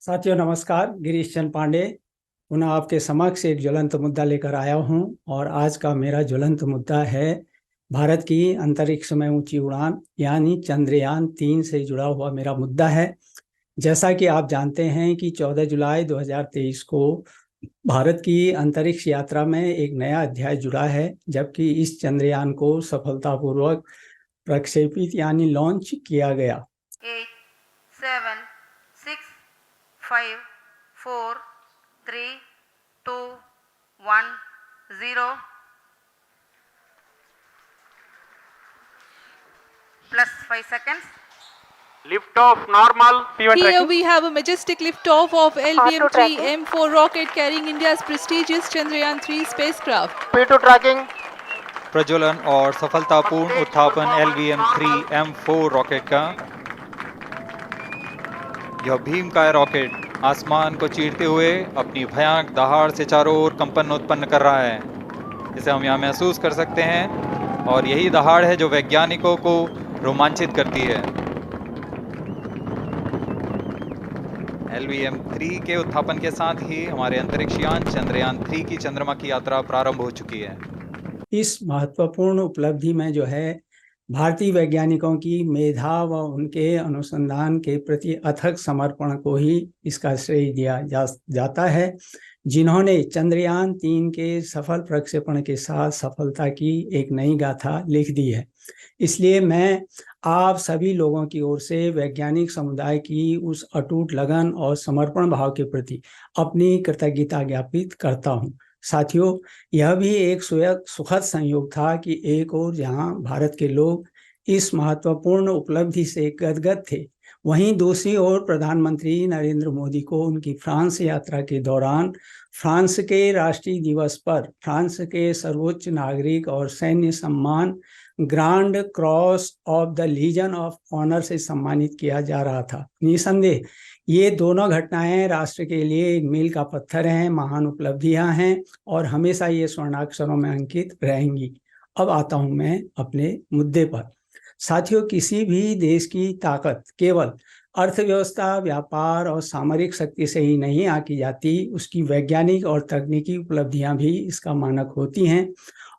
साथियों नमस्कार। गिरीश चंद पांडे पुनः आपके समक्ष एक ज्वलंत मुद्दा लेकर आया हूं और आज का मेरा ज्वलंत मुद्दा है भारत की अंतरिक्ष में ऊंची उड़ान यानी चंद्रयान 3 से जुड़ा हुआ मेरा मुद्दा है। जैसा कि आप जानते हैं कि 14 जुलाई 2023 को भारत की अंतरिक्ष यात्रा में एक नया अध्याय जुड़ा है, जबकि इस चंद्रयान को सफलतापूर्वक प्रक्षेपित यानी लॉन्च किया गया। 8, 7, 6, 5, 4, 3, 2, 1, 0. Plus 5 seconds. Lift-off normal. P1 Here tracking. we have a majestic liftoff of LVM-3 M4 rocket carrying India's prestigious Chandrayaan-3 spacecraft. P2 tracking. प्रज्वलन और सफलतापूर्ण उत्थापन LVM-3 M4 रॉकेट का। यह भीमकाय रॉकेट आसमान को चीरते हुए अपनी भयानक दहाड़ से चारों ओर कंपन उत्पन्न कर रहा है, जिसे हम यहाँ महसूस कर सकते हैं, और यही दहाड़ है जो वैज्ञानिकों को रोमांचित करती है। LVM-3 के उत्थापन के साथ ही हमारे अंतरिक्ष यान चंद्रयान-3 की चंद्रमा की यात्रा प्रारंभ हो चुकी है। इस महत्वपूर्ण उपलब्धि में जो है भारतीय वैज्ञानिकों की मेधा व उनके अनुसंधान के प्रति अथक समर्पण को ही इसका श्रेय दिया जाता है, जिन्होंने चंद्रयान 3 के सफल प्रक्षेपण के साथ सफलता की एक नई गाथा लिख दी है। इसलिए मैं आप सभी लोगों की ओर से वैज्ञानिक समुदाय की उस अटूट लगन और समर्पण भाव के प्रति अपनी कृतज्ञता ज्ञापित करता हूँ। साथियों, यह भी एक सुखद संयोग था कि एक ओर जहां भारत के लोग इस महत्वपूर्ण उपलब्धि से गदगद थे, वहीं दूसरी ओर प्रधानमंत्री नरेंद्र मोदी को उनकी फ्रांस यात्रा के दौरान फ्रांस के राष्ट्रीय दिवस पर फ्रांस के सर्वोच्च नागरिक और सैन्य सम्मान Grand Cross of the Legion of Honour से सम्मानित किया जा रहा था। निसंदेह ये दोनों घटनाएं राष्ट्र के लिए एक मील का पत्थर हैं, महान उपलब्धियां हैं और हमेशा ये स्वर्णाक्षरों में अंकित रहेंगी। अब आता हूं मैं अपने मुद्दे पर। साथियों, किसी भी देश की ताकत केवल अर्थव्यवस्था, व्यापार और सामरिक शक्ति से ही नहीं आंकी जाती, उसकी वैज्ञानिक और तकनीकी उपलब्धियां भी इसका मानक होती हैं।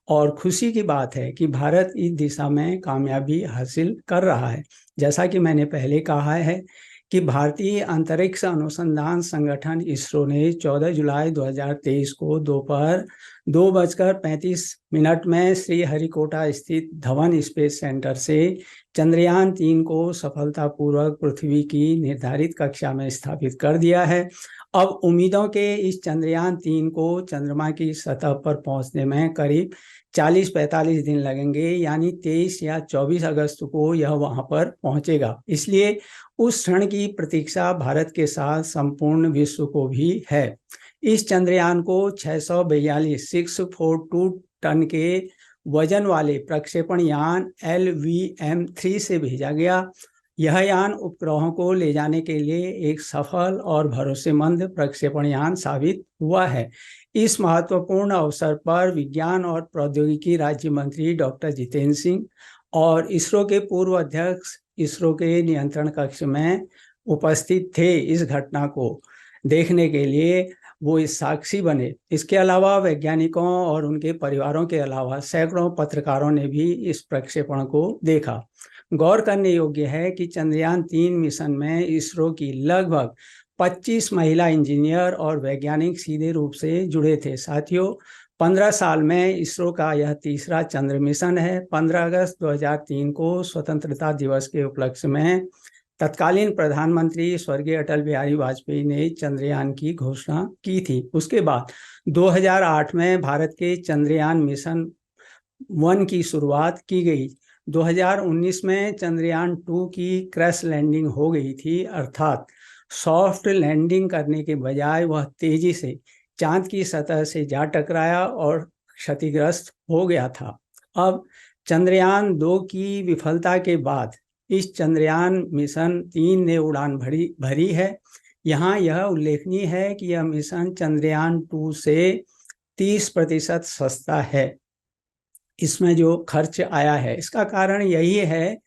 और खुशी की बात है कि भारत इस दिशा में कामयाबी हासिल कर रहा है। जैसा कि मैंने पहले कहा है कि भारतीय अंतरिक्ष अनुसंधान संगठन इसरो ने 14 जुलाई 2023 को दोपहर 2:35 में श्रीहरिकोटा स्थित धवन स्पेस सेंटर से चंद्रयान 3 को सफलतापूर्वक पृथ्वी की निर्धारित कक्षा में स्थापित कर दिया है। अब उम्मीदों के इस चंद्रयान 3 को चंद्रमा की सतह पर पहुंचने में करीब 40-45 दिन लगेंगे, यानी 23 या 24 अगस्त को यह वहां पर पहुंचेगा। इसलिए उस क्षण की प्रतीक्षा भारत के साथ संपूर्ण विश्व को भी है। इस चंद्रयान को 642 टन के वजन वाले प्रक्षेपण यान LVM-3 से भेजा गया। यह यान उपग्रहों को ले जाने के लिए एक सफल और भरोसेमंद प्रक्षेपण यान साबित हुआ है। इस महत्वपूर्ण अवसर पर विज्ञान और प्रौद्योगिकी राज्य मंत्री डॉक्टर जितेंद्र सिंह और इसरो के पूर्व अध्यक्ष इसरो के नियंत्रण कक्ष में उपस्थित थे। इस घटना को देखने के लिए वो इस साक्षी बने। इसके अलावा वैज्ञानिकों और उनके परिवारों के अलावा सैकड़ों पत्रकारों ने भी इस प्रक्षेपण को देखा। गौर करने योग्य है कि चंद्रयान 3 मिशन में इसरो की लगभग 25 महिला इंजीनियर और वैज्ञानिक सीधे रूप से जुड़े थे। साथियों, 15 साल में इसरो का यह तीसरा चंद्र मिशन है। 15 अगस्त 2003 को स्वतंत्रता दिवस के उपलक्ष्य में तत्कालीन प्रधानमंत्री स्वर्गीय अटल बिहारी वाजपेयी ने चंद्रयान की घोषणा की थी। उसके बाद 2008 में भारत के चंद्रयान मिशन 1 की शुरुआत की गई। 2019 में चंद्रयान 2 की क्रैश लैंडिंग हो गई थी, अर्थात सॉफ्ट लैंडिंग करने के बजाय वह तेजी से चांद की सतह से जा टकराया और क्षतिग्रस्त हो गया था। अब चंद्रयान 2 की विफलता के बाद इस चंद्रयान मिशन 3 ने उड़ान भरी है। यहाँ यह उल्लेखनीय है कि यह मिशन चंद्रयान 2 से 30% सस्ता है। इसमें जो खर्च आया है इसका कारण यही है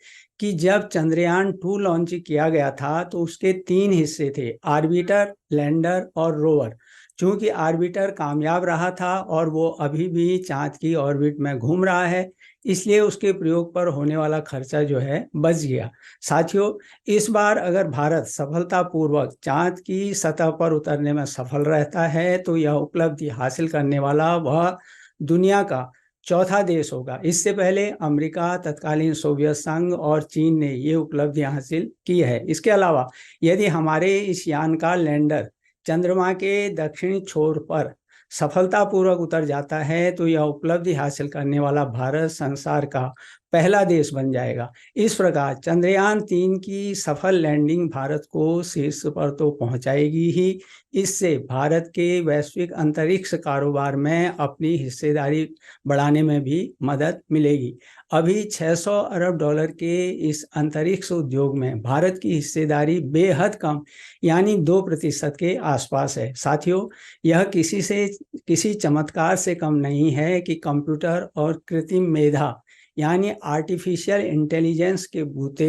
कि जब चंद्रयान 2 लॉन्च किया गया था तो उसके 3 हिस्से थे, ऑर्बिटर, लैंडर और रोवर। चूंकि ऑर्बिटर कामयाब रहा था और वो अभी भी चांद की ऑर्बिट में घूम रहा है, इसलिए उसके प्रयोग पर होने वाला खर्चा जो है बच गया। साथियों, इस बार अगर भारत सफलतापूर्वक चांद की सतह पर उतरने में सफल रहता है तो यह उपलब्धि हासिल करने वाला वह दुनिया का चौथा देश होगा। इससे पहले अमेरिका, तत्कालीन सोवियत संघ और चीन ने ये उपलब्धियां हासिल की है। इसके अलावा यदि हमारे इस यान का लैंडर चंद्रमा के दक्षिणी छोर पर सफलतापूर्वक उतर जाता है तो यह उपलब्धि हासिल करने वाला भारत संसार का पहला देश बन जाएगा। इस प्रकार चंद्रयान 3 की सफल लैंडिंग भारत को शीर्ष पर तो पहुंचाएगी ही, इससे भारत के वैश्विक अंतरिक्ष कारोबार में अपनी हिस्सेदारी बढ़ाने में भी मदद मिलेगी। अभी 600 अरब डॉलर के इस अंतरिक्ष उद्योग में भारत की हिस्सेदारी बेहद कम, यानी 2% के आसपास है। साथियों, यह किसी चमत्कार से कम नहीं है कि कंप्यूटर और कृत्रिम मेधा यानी आर्टिफिशियल इंटेलिजेंस के बूते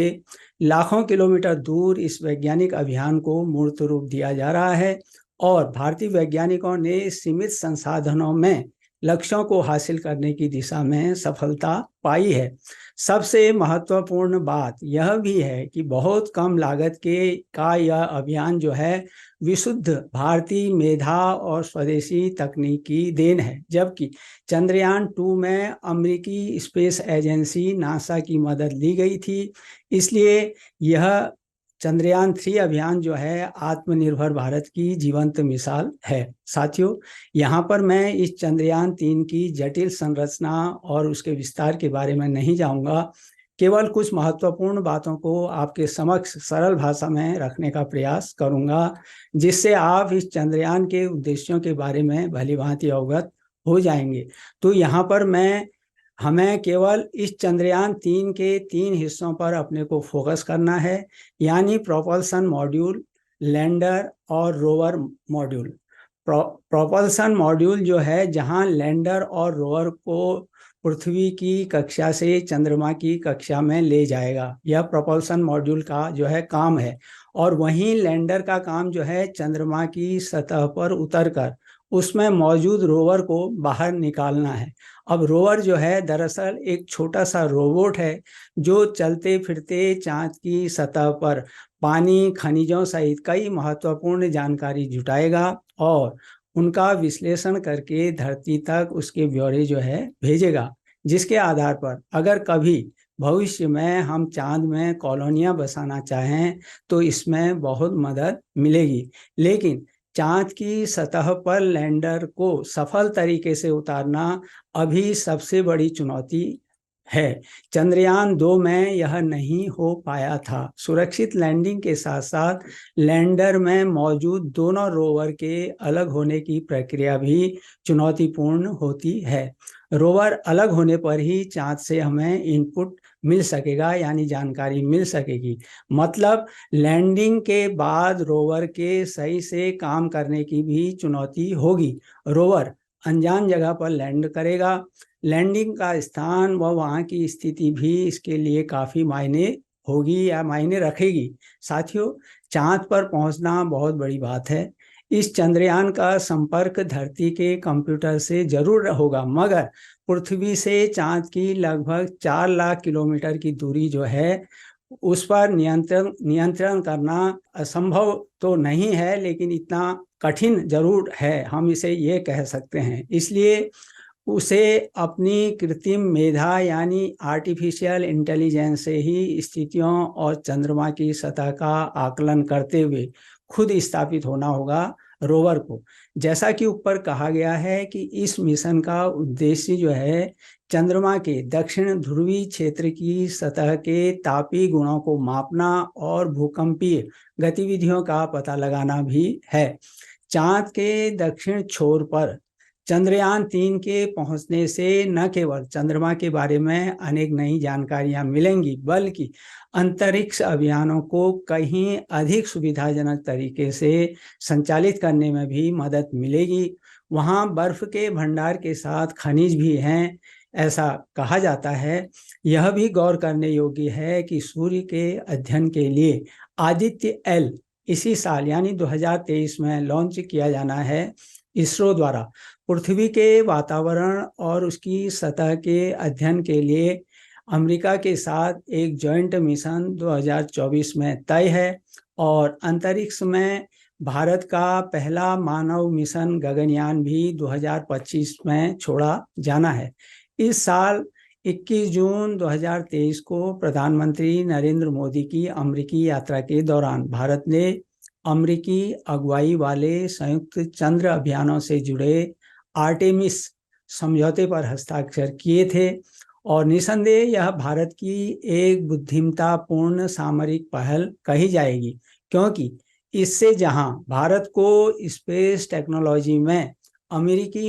लाखों किलोमीटर दूर इस वैज्ञानिक अभियान को मूर्त रूप दिया जा रहा है और भारतीय वैज्ञानिकों ने सीमित संसाधनों में लक्ष्यों को हासिल करने की दिशा में सफलता पाई है। सबसे महत्वपूर्ण बात यह भी है कि बहुत कम लागत का यह अभियान जो है विशुद्ध भारतीय मेधा और स्वदेशी तकनीक की देन है, जबकि चंद्रयान 2 में अमेरिकी स्पेस एजेंसी नासा की मदद ली गई थी। इसलिए यह चंद्रयान 3 अभियान जो है आत्मनिर्भर भारत की जीवंत मिसाल है। साथियों, यहाँ पर मैं इस चंद्रयान 3 की जटिल संरचना और उसके विस्तार के बारे में नहीं जाऊँगा, केवल कुछ महत्वपूर्ण बातों को आपके समक्ष सरल भाषा में रखने का प्रयास करूँगा, जिससे आप इस चंद्रयान के उद्देश्यों के बारे में भलीभांति अवगत हो जाएंगे। तो यहाँ पर हमें केवल इस चंद्रयान 3 के 3 हिस्सों पर अपने को फोकस करना है, यानी प्रोपल्सन मॉड्यूल, लैंडर और रोवर मॉड्यूल। प्रोपल्सन मॉड्यूल जो है जहां लैंडर और रोवर को पृथ्वी की कक्षा से चंद्रमा की कक्षा में ले जाएगा, यह प्रोपल्सन मॉड्यूल का जो है काम है। और वहीं लैंडर का काम जो है चंद्रमा की सतह पर उतरकर उसमें मौजूद रोवर को बाहर निकालना है। अब रोवर जो है दरअसल एक छोटा सा रोबोट है जो चलते फिरते चांद की सतह पर पानी, खनिजों सहित कई महत्वपूर्ण जानकारी जुटाएगा और उनका विश्लेषण करके धरती तक उसके ब्यौरे जो है भेजेगा, जिसके आधार पर अगर कभी भविष्य में हम चांद में कॉलोनियां बसाना चाहें तो इसमें बहुत मदद मिलेगी। लेकिन चांद की सतह पर लैंडर को सफल तरीके से उतारना अभी सबसे बड़ी चुनौती है। चंद्रयान 2 में यह नहीं हो पाया था। सुरक्षित लैंडिंग के साथ साथ लैंडर में मौजूद दोनों रोवर के अलग होने की प्रक्रिया भी चुनौतीपूर्ण होती है। रोवर अलग होने पर ही चांद से हमें इनपुट मिल सकेगा, यानी जानकारी मिल सकेगी। मतलब लैंडिंग के बाद रोवर के सही से काम करने की भी चुनौती होगी। रोवर अनजान जगह पर लैंड करेगा, लैंडिंग का स्थान व वहाँ की स्थिति भी इसके लिए काफ़ी मायने होगी या मायने रखेगी। साथियों, चांद पर पहुँचना बहुत बड़ी बात है। इस चंद्रयान का संपर्क धरती के कंप्यूटर से जरूर होगा, मगर पृथ्वी से चांद की लगभग 4 लाख किलोमीटर की दूरी जो है उस पर नियंत्रण करना असंभव तो नहीं है, लेकिन इतना कठिन जरूर है, हम इसे ये कह सकते हैं। इसलिए उसे अपनी कृत्रिम मेधा यानी आर्टिफिशियल इंटेलिजेंस से ही स्थितियों और चंद्रमा की सतह का आकलन करते हुए खुद स्थापित होना होगा रोवर को। जैसा कि ऊपर कहा गया है कि इस मिशन का उद्देश्य जो है चंद्रमा के दक्षिण ध्रुवीय क्षेत्र की सतह के तापीय गुणों को मापना और भूकंपीय गतिविधियों का पता लगाना भी है। चांद के दक्षिण छोर पर चंद्रयान 3 के पहुंचने से न केवल चंद्रमा के बारे में अनेक नई जानकारियां मिलेंगी, बल्कि अंतरिक्ष अभियानों को कहीं अधिक सुविधाजनक तरीके से संचालित करने में भी मदद मिलेगी। वहां बर्फ के भंडार के साथ खनिज भी हैं, ऐसा कहा जाता है। यह भी गौर करने योग्य है कि सूर्य के अध्ययन के लिए आदित्य एल इसी साल यानी 2023 में लॉन्च किया जाना है। इसरो द्वारा पृथ्वी के वातावरण और उसकी सतह के अध्ययन के लिए अमेरिका के साथ एक जॉइंट मिशन 2024 में तय है और अंतरिक्ष में भारत का पहला मानव मिशन गगनयान भी 2025 में छोड़ा जाना है। इस साल 21 जून 2023 को प्रधानमंत्री नरेंद्र मोदी की अमेरिकी यात्रा के दौरान भारत ने अमेरिकी अगुवाई वाले संयुक्त चंद्र अभियानों से जुड़े आर्टेमिस समझौते पर हस्ताक्षर किए थे और निसंदेह यह भारत की एक बुद्धिमत्तापूर्ण सामरिक पहल कही जाएगी, क्योंकि इससे जहां भारत को स्पेस टेक्नोलॉजी में अमेरिका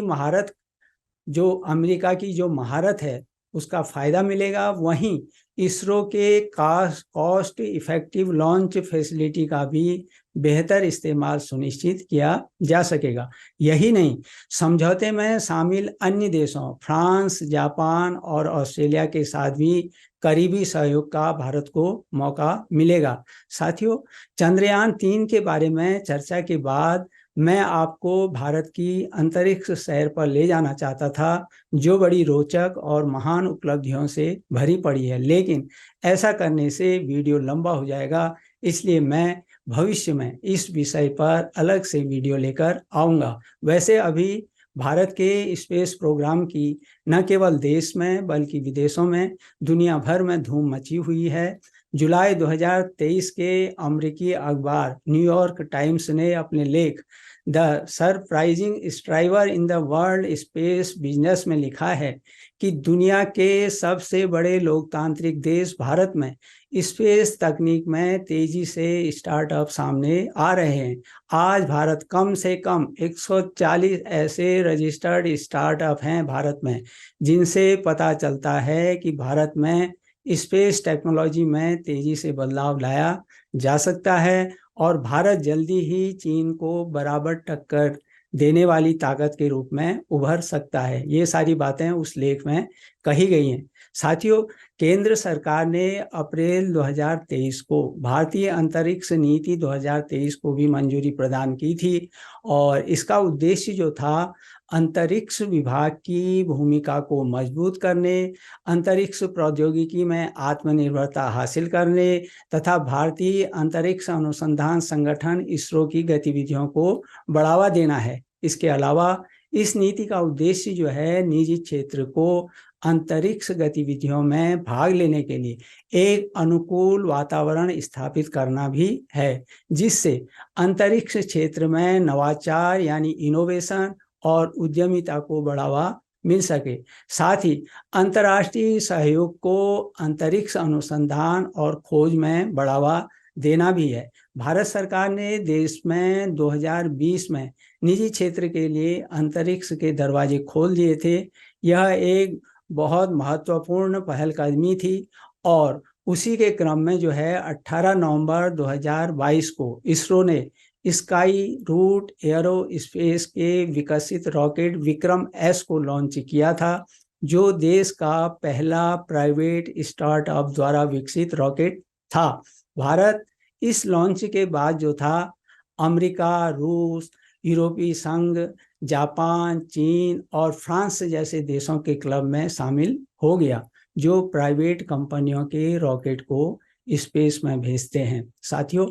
की जो महारत है उसका फायदा मिलेगा, वहीं इसरो के कॉस्ट इफेक्टिव लॉन्च फैसिलिटी का भी बेहतर इस्तेमाल सुनिश्चित किया जा सकेगा। यही नहीं, समझौते में शामिल अन्य देशों फ्रांस, जापान और ऑस्ट्रेलिया के साथ भी करीबी सहयोग का भारत को मौका मिलेगा। साथियों, चंद्रयान 3 के बारे में चर्चा के बाद मैं आपको भारत की अंतरिक्ष सैर पर ले जाना चाहता था, जो बड़ी रोचक और महान उपलब्धियों से भरी पड़ी है, लेकिन ऐसा करने से वीडियो लंबा हो जाएगा, इसलिए मैं भविष्य में इस विषय पर अलग से वीडियो लेकर आऊँगा। वैसे अभी भारत के स्पेस प्रोग्राम की न केवल देश में बल्कि विदेशों में दुनिया भर में धूम मची हुई है। जुलाई 2023 के अमेरिकी अखबार न्यूयॉर्क टाइम्स ने अपने लेख the surprising striver in the world space business में लिखा है कि दुनिया के सबसे बड़े लोकतांत्रिक देश भारत में स्पेस तकनीक में तेजी से स्टार्टअप सामने आ रहे हैं। आज भारत कम से कम 140 ऐसे रजिस्टर्ड स्टार्टअप हैं भारत में, जिनसे पता चलता है कि भारत में स्पेस टेक्नोलॉजी में तेजी से बदलाव लाया जा सकता है और भारत जल्दी ही चीन को बराबर टक्कर देने वाली ताकत के रूप में उभर सकता है। ये सारी बातें उस लेख में कही गई हैं। साथियों, केंद्र सरकार ने अप्रैल 2023 को भारतीय अंतरिक्ष नीति 2023 को भी मंजूरी प्रदान की थी और इसका उद्देश्य जो था अंतरिक्ष विभाग की भूमिका को मजबूत करने, अंतरिक्ष प्रौद्योगिकी में आत्मनिर्भरता हासिल करने तथा भारतीय अंतरिक्ष अनुसंधान संगठन इसरो की गतिविधियों को बढ़ावा देना है। इसके अलावा इस नीति का उद्देश्य जो है निजी क्षेत्र को अंतरिक्ष गतिविधियों में भाग लेने के लिए एक अनुकूल वातावरण स्थापित करना भी है, जिससे अंतरिक्ष क्षेत्र में नवाचार यानी इनोवेशन और उद्यमिता को बढ़ावा मिल सके। साथ ही अंतर्राष्ट्रीय सहयोग को अंतरिक्ष अनुसंधान और खोज में बढ़ावा देना भी है। भारत सरकार ने देश में 2020 में निजी क्षेत्र के लिए अंतरिक्ष के दरवाजे खोल दिए थे। यह एक बहुत महत्वपूर्ण पहलकदमी थी और उसी के क्रम में जो है 18 नवंबर 2022 को इसरो ने स्काई रूट एयरो स्पेस के विकसित रॉकेट विक्रम एस को लॉन्च किया था, जो देश का पहला प्राइवेट स्टार्टअप द्वारा विकसित रॉकेट था। भारत इस लॉन्च के बाद जो था अमेरिका, रूस, यूरोपीय संघ, जापान, चीन और फ्रांस जैसे देशों के क्लब में शामिल हो गया, जो प्राइवेट कंपनियों के रॉकेट को स्पेस में भेजते हैं। साथियों,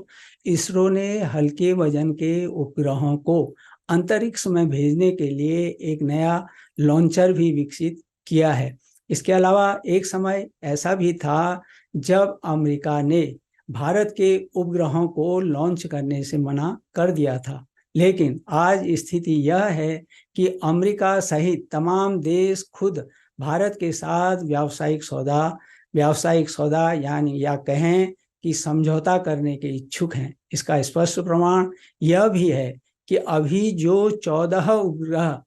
इसरो ने हल्के वजन के उपग्रहों को अंतरिक्ष में भेजने के लिए एक नया लॉन्चर भी विकसित किया है। इसके अलावा एक समय ऐसा भी था जब अमेरिका ने भारत के उपग्रहों को लॉन्च करने से मना कर दिया था, लेकिन आज स्थिति यह है कि अमेरिका सहित तमाम देश खुद भारत के साथ व्यावसायिक सौदा यानी या कहें कि समझौता करने के इच्छुक हैं। इसका स्पष्ट प्रमाण यह भी है कि अभी जो 14 उपग्रह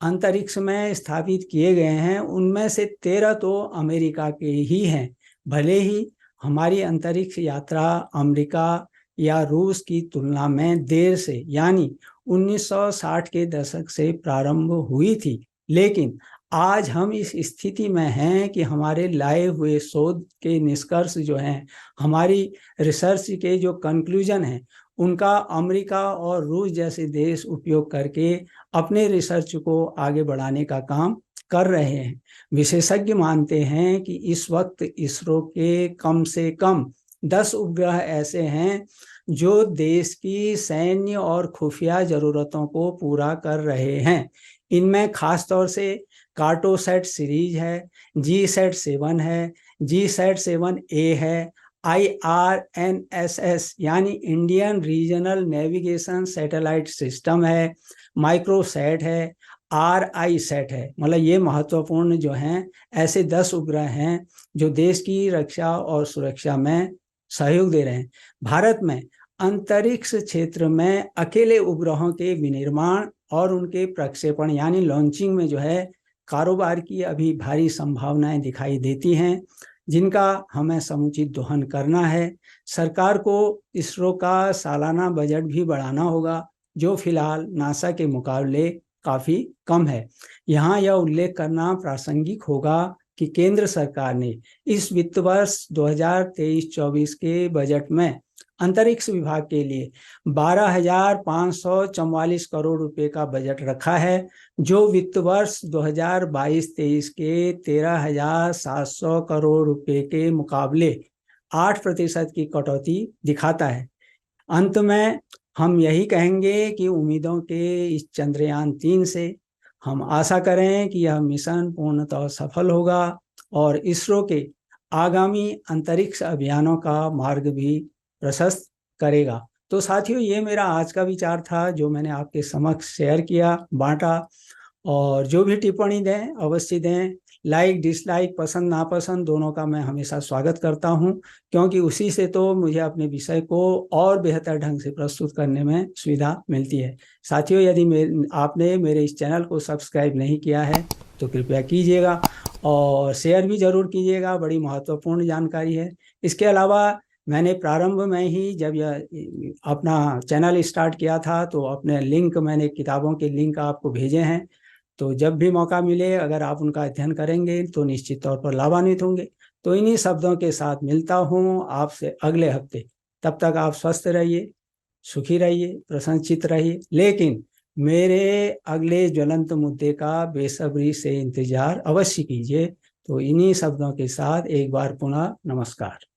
अंतरिक्ष में स्थापित किए गए हैं, उनमें से 13 तो अमेरिका के ही हैं। भले ही हमारी अंतरिक्ष यात्रा अमेरिका या रूस की तुलना में देर से यानी 1960 के दशक से प्रारंभ हुई थी, लेकिन आज हम इस स्थिति में हैं कि हमारे लाए हुए शोध के निष्कर्ष जो हैं, हमारी रिसर्च के जो कंक्लूजन हैं, उनका अमेरिका और रूस जैसे देश उपयोग करके अपने रिसर्च को आगे बढ़ाने का काम कर रहे हैं। विशेषज्ञ मानते हैं कि इस वक्त इसरो के कम से कम 10 उपग्रह ऐसे हैं जो देश की सैन्य और खुफिया जरूरतों को पूरा कर रहे हैं। इनमें खास तौर से कार्टोसैट सीरीज है, GSAT-7 है, GSAT-7A है, IRNSS यानी Indian regional navigation satellite system है, माइक्रोसैट है, RISAT है। मतलब ये महत्वपूर्ण जो हैं ऐसे 10 उपग्रह हैं जो देश की रक्षा और सुरक्षा में सहयोग दे रहे हैं। भारत में अंतरिक्ष क्षेत्र में अकेले उपग्रहों के विनिर्माण और उनके प्रक्षेपण यानी लॉन्चिंग में जो है कारोबार की अभी भारी संभावनाएं दिखाई देती हैं, जिनका हमें समुचित दोहन करना है। सरकार को इसरो का सालाना बजट भी बढ़ाना होगा, जो फिलहाल नासा के मुकाबले काफ़ी कम है। यहाँ यह उल्लेख करना प्रासंगिक होगा कि केंद्र सरकार ने इस वित्त वर्ष 2023-24 के बजट में अंतरिक्ष विभाग के लिए 12,544 करोड़ रुपए का बजट रखा है, जो वित्त वर्ष 2022-23 के 13,700 करोड़ रुपए के मुकाबले 8% की कटौती दिखाता है। अंत में हम यही कहेंगे कि उम्मीदों के इस चंद्रयान 3 से हम आशा करें कि यह मिशन पूर्णतः सफल होगा और इसरो के आगामी अंतरिक्ष अभियानों का मार्ग भी प्रशस्त करेगा। तो साथियों, ये मेरा आज का विचार था जो मैंने आपके समक्ष शेयर किया, बांटा। और जो भी टिप्पणी दें अवश्य दें। लाइक, डिसलाइक, पसंद नापसंद दोनों का मैं हमेशा स्वागत करता हूं, क्योंकि उसी से तो मुझे अपने विषय को और बेहतर ढंग से प्रस्तुत करने में सुविधा मिलती है। साथियों, यदि आपने मेरे इस चैनल को सब्सक्राइब नहीं किया है तो कृपया कीजिएगा और शेयर भी जरूर कीजिएगा, बड़ी महत्वपूर्ण जानकारी है। इसके अलावा मैंने प्रारंभ में ही जब यह अपना चैनल स्टार्ट किया था तो अपने लिंक, मैंने किताबों के लिंक आपको भेजे हैं, तो जब भी मौका मिले अगर आप उनका अध्ययन करेंगे तो निश्चित तौर पर लाभान्वित होंगे। तो इन्हीं शब्दों के साथ मिलता हूँ आपसे अगले हफ्ते। तब तक आप स्वस्थ रहिए, सुखी रहिए, प्रसन्नचित्त रहिए, लेकिन मेरे अगले ज्वलंत मुद्दे का बेसब्री से इंतजार अवश्य कीजिए। तो इन्हीं शब्दों के साथ एक बार पुनः नमस्कार।